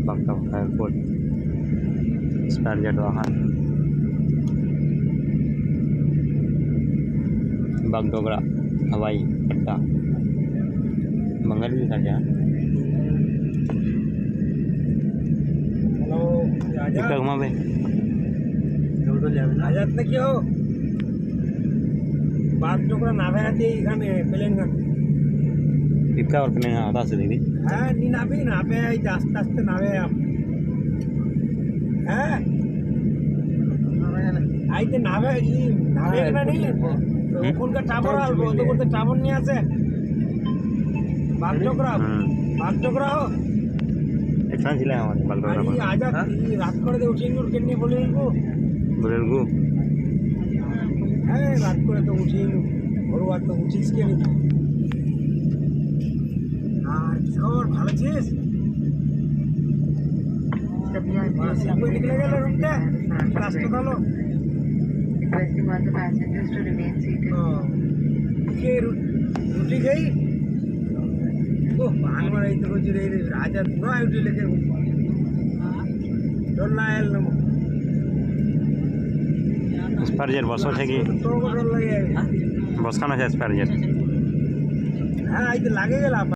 बघता एअरपोर्ट स्पारजेट वाहन बागडोगरा हवाई अड्डा बंगाली लिखा है। আজাদ নাকি ও বাগডোগরা নামে আছে এখানে প্লেনগান टिपका और प्लेन आता से देखी হ্যাঁ নি নামে এই আস্তে আস্তে নামে হ্যাঁ আইতে নামে নামে না নেই ওখানকার টাবর আসবো তো বলতে টাবর নিয়ে আসে বাগডোগরা হো एक्शन जिला है हमारे बागडोगरा पर আজাদ রাত করে দে উঠিয়ে নিয়ে কেন বলে নিবো बुजुर्गों হ্যাঁ রাত করে তো উঠিয়ে নিব ঘরোয়া তো উঠিস কে নি আর কি খবর ভালো আছিস निकले गए रुकते रास्ते डालो requesting all the passengers to remain seated. ये रुटी गई ओ भागवा रही तो कुछ रही राजा पूरा उठी लेके डोला आयल नमो स्पारजेट बसो छे कि तो डोला लगे बस खाना है स्पारजेट हाँ आई तो लागे गेला